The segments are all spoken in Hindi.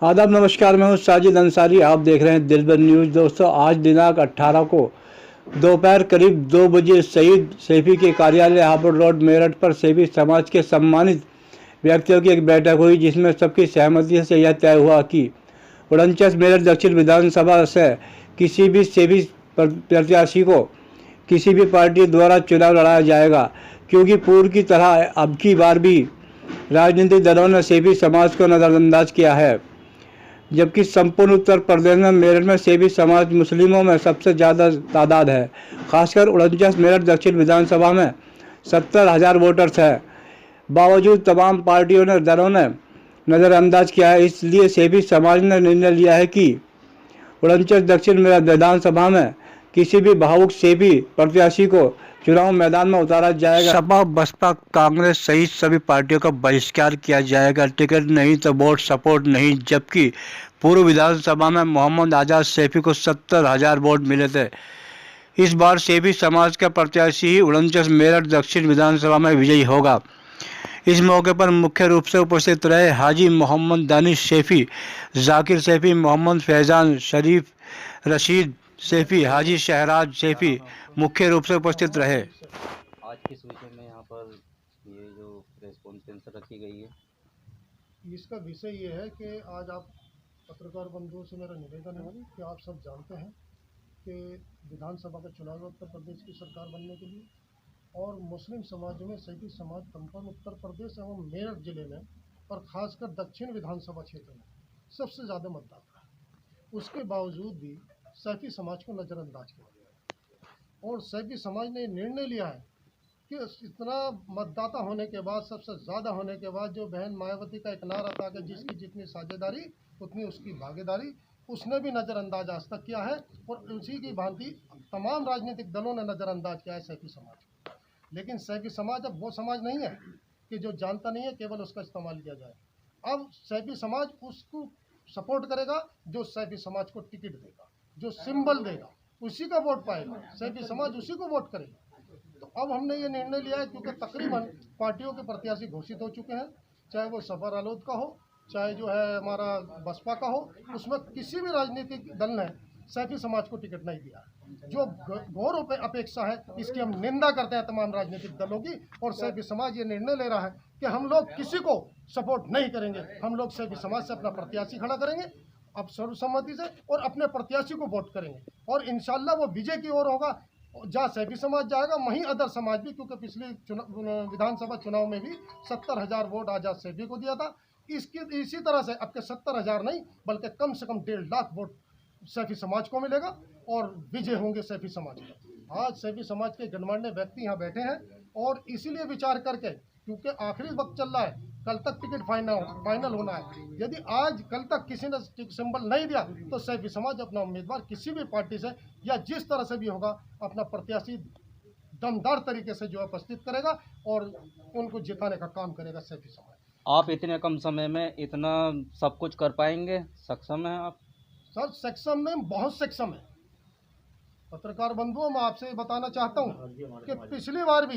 आदाब नमस्कार, मैं हूं साजिद अंसारी। आप देख रहे हैं दिलबर न्यूज़। दोस्तों, आज दिनांक 18 को दोपहर करीब 2 बजे शहीद सैफी के कार्यालय हापुड़ रोड मेरठ पर सैफी समाज के सम्मानित व्यक्तियों की एक बैठक हुई, जिसमें सबकी सहमति से यह तय हुआ कि 49 मेरठ दक्षिण विधानसभा से किसी भी सैफी प्रत्याशी को किसी भी पार्टी द्वारा चुनाव लड़ाया जाएगा, क्योंकि पूर्व की तरह अब की बार भी राजनीतिक दलों ने सैफी समाज को नज़रअंदाज किया है। जबकि संपूर्ण उत्तर प्रदेश में मेरठ में सैफी समाज मुस्लिमों में सबसे ज़्यादा तादाद है। खासकर 49 मेरठ दक्षिण विधानसभा में 70,000 वोटर्स हैं। बावजूद तमाम पार्टियों ने दलों ने नज़रअंदाज किया है। इसलिए सैफी समाज ने निर्णय लिया है कि 49 दक्षिण मेरठ विधानसभा में किसी भी भावुक सैफी प्रत्याशी को चुनाव मैदान में उतारा जाएगा। सपा, बसपा, कांग्रेस सहित सभी पार्टियों का बहिष्कार किया जाएगा। टिकट नहीं तो वोट सपोर्ट नहीं। जबकि पूर्व विधानसभा में मोहम्मद आजाद सैफी को 70,000 वोट मिले थे। इस बार सैफी समाज का प्रत्याशी ही 49 मेरठ दक्षिण विधानसभा में विजयी होगा। इस मौके पर मुख्य रूप से उपस्थित रहे हाजी मोहम्मद दानिश सैफी, जाकिर सैफी, मोहम्मद फैजान, शरीफ रशीद सैफी, हाजी शहराज सैफी मुख्य रूप से उपस्थित रहे। आज किस विषय में यहाँ पर ये जो प्रेस कॉन्फ्रेंस रखी गई है? इसका विषय ये है कि आज आप पत्रकार बंधुओं से मेरा निवेदन है कि आप सब जानते हैं कि विधानसभा का चुनाव है उत्तर प्रदेश की सरकार बनने के लिए, और मुस्लिम समाज में सैफी समाज संपन्न उत्तर प्रदेश एवं मेरठ जिले में और खासकर दक्षिण विधानसभा क्षेत्र में सबसे ज़्यादा मतदाता है। उसके बावजूद भी सैफी समाज को नज़रअंदाज किया गया है और सैफी समाज ने निर्णय लिया है कि इतना मतदाता होने के बाद, सबसे ज़्यादा होने के बाद, जो बहन मायावती का एक नारा था कि जिसकी जितनी साझेदारी उतनी उसकी भागीदारी, उसने भी नज़रअंदाज आज तक किया है। और उसी की भांति तमाम राजनीतिक दलों ने नज़रअंदाज किया है सैफी समाज को। लेकिन सैफी समाज अब वो समाज नहीं है कि जो जानता नहीं है केवल उसका इस्तेमाल किया जाए। अब सैफी समाज उसको सपोर्ट करेगा जो सैफी समाज को टिकट देगा, जो सिंबल देगा, उसी का वोट पाएगा। सैफी समाज उसी को वोट करेगा। तो अब हमने ये निर्णय लिया है, क्योंकि तकरीबन पार्टियों के प्रत्याशी घोषित हो चुके हैं, चाहे वो सपा रालोद का हो, चाहे जो है हमारा बसपा का हो, उसमें किसी भी राजनीतिक दल ने सैफी समाज को टिकट नहीं दिया। जो घोर अपेक्षा है, इसकी हम निंदा करते हैं तमाम राजनीतिक दलों की। और सैफी समाज ये निर्णय ले रहा है कि हम लोग किसी को सपोर्ट नहीं करेंगे, हम लोग सैफी समाज से अपना प्रत्याशी खड़ा करेंगे अब सर्वसम्मति से, और अपने प्रत्याशी को वोट करेंगे, और इंशाल्लाह वो विजय की ओर होगा। जहाँ सैफी समाज जाएगा वहीं अदर समाज भी, क्योंकि पिछले विधानसभा चुनाव में भी 70,000 वोट आजाद सैफी को दिया था। इसी तरह से अब के 70,000 नहीं बल्कि कम से कम 1.5 लाख वोट सैफी समाज को मिलेगा और विजय होंगे सैफी समाज का। आज सैफी समाज के गणमान्य व्यक्ति यहाँ बैठे हैं और इसीलिए विचार करके, क्योंकि आखिरी वक्त चल रहा है, कल तक टिकट फाइनल होना है। यदि आज कल तक किसी ने सिंबल नहीं दिया तो सैफी समाज अपना उम्मीदवार किसी भी पार्टी से या जिस तरह से भी होगा अपना प्रत्याशी दमदार तरीके से जो है उपस्थित करेगा और उनको जिताने का काम करेगा सैफी समाज। आप इतने कम समय में इतना सब कुछ कर पाएंगे? सक्षम हैं आप? सर, सक्षम में बहुत सक्षम है। पत्रकार बंधुओं, मैं आपसे बताना चाहता हूँ कि पिछली बार भी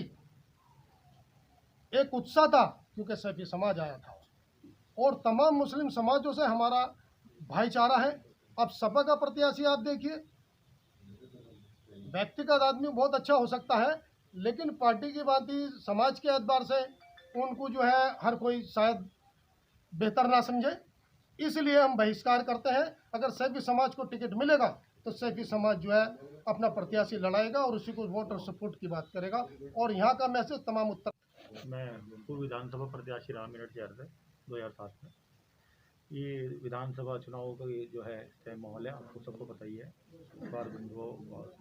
एक उत्साह था, क्योंकि सैफी समाज आया था और तमाम मुस्लिम समाजों से हमारा भाईचारा है। अब सपा का प्रत्याशी आप देखिए, व्यक्तिगत आदमी बहुत अच्छा हो सकता है, लेकिन पार्टी की बात ही समाज के एतबार से उनको जो है हर कोई शायद बेहतर ना समझे, इसलिए हम बहिष्कार करते हैं। अगर सैफी समाज को टिकट मिलेगा तो सैफी समाज जो है अपना प्रत्याशी लड़ाएगा और उसी को वोट और सपोर्ट की बात करेगा। और यहाँ का मैसेज तमाम उत्तर। मैं पूर्व विधानसभा प्रत्याशी रहा मेरठ शहर से 2007 में। ये विधानसभा चुनाव का जो है तय माहौल है, आपको सबको पता ही है। पत्रकार बंधुओं, और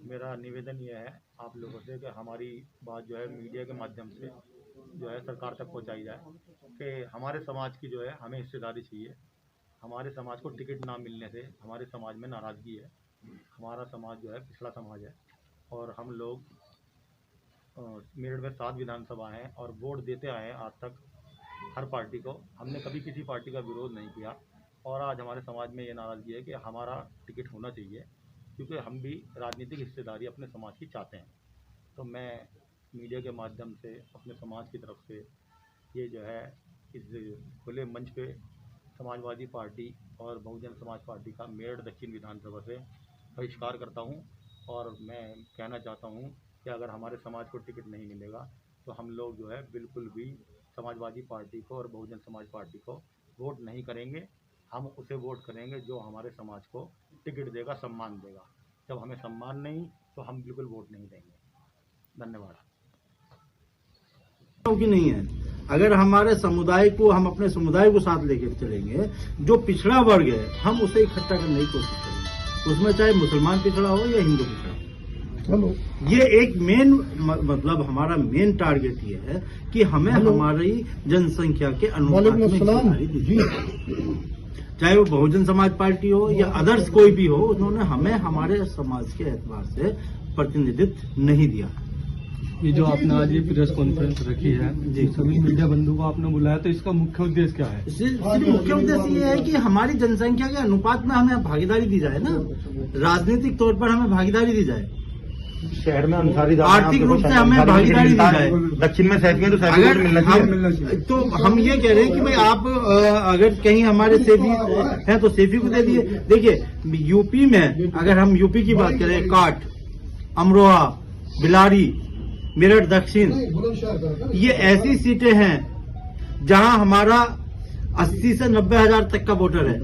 मेरा निवेदन ये है आप लोगों से कि हमारी बात जो है मीडिया के माध्यम से जो है सरकार तक पहुंचाई जाए कि हमारे समाज की जो है हमें हिस्सेदारी चाहिए। हमारे समाज को टिकट ना मिलने से हमारे समाज में नाराज़गी है। हमारा समाज जो है पिछड़ा समाज है और हम लोग मेरठ में 7 विधानसभा हैं और वोट देते आए हैं आज तक हर पार्टी को। हमने कभी किसी पार्टी का विरोध नहीं किया और आज हमारे समाज में ये नाराज़गी है कि हमारा टिकट होना चाहिए, क्योंकि हम भी राजनीतिक हिस्सेदारी अपने समाज की चाहते हैं। तो मैं मीडिया के माध्यम से अपने समाज की तरफ से ये जो है इस खुले मंच पे समाजवादी पार्टी और बहुजन समाज पार्टी का मेरठ दक्षिण विधानसभा से बहिष्कार करता हूं और मैं कहना चाहता हूं कि अगर हमारे समाज को टिकट नहीं मिलेगा तो हम लोग जो है बिल्कुल भी समाजवादी पार्टी को और बहुजन समाज पार्टी को वोट नहीं करेंगे। हम उसे वोट करेंगे जो हमारे समाज को टिकट देगा, सम्मान देगा। जब हमें सम्मान नहीं तो हम बिल्कुल वोट नहीं देंगे। धन्यवाद। की नहीं है। अगर हमारे समुदाय को, हम अपने समुदाय को साथ लेकर चलेंगे, जो पिछड़ा वर्ग है हम उसे इकट्ठा करने की कोशिश करेंगे, उसमें चाहे मुसलमान पिछड़ा हो या हिंदू पिछड़ा हो। ये एक मेन मतलब हमारा मेन टारगेट ये है कि हमें हमारी जनसंख्या के अनुपात में हिस्सेदारी दी जाए। चाहे वो बहुजन समाज पार्टी हो या अदर्स कोई भी हो, उन्होंने हमें हमारे समाज के एतबार से प्रतिनिधित्व नहीं दिया। ये जो आपने आज ये प्रेस कॉन्फ्रेंस रखी है जी, सभी मीडिया बंधु को आपने बुलाया, तो इसका मुख्य उद्देश्य क्या है? सिर्फ मुख्य उद्देश्य ये है कि हमारी जनसंख्या के अनुपात में हमें भागीदारी दी जाए ना, राजनीतिक तौर पर हमें भागीदारी दी जाए, शहर में अंसारी आर्थिक रूप से हमें भागीदारी दी जाए। दक्षिण में सैफी है तो सैफी अगर मिलना चाहिए। तो हम ये कह रहे हैं कि भाई आप अगर कहीं हमारे सेफी हैं तो सेफी को दे दिए। देखिए यूपी में अगर हम यूपी की बात करें, काट, अमरोहा, बिलारी, मेरठ दक्षिण, ये ऐसी सीटें हैं जहां हमारा 80 से 90 हजार तक का वोटर है।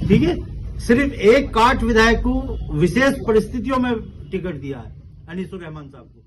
ठीक है, सिर्फ एक काट विधायक को विशेष परिस्थितियों में टिकट दिया है, अनीसुर रहमान साहब को।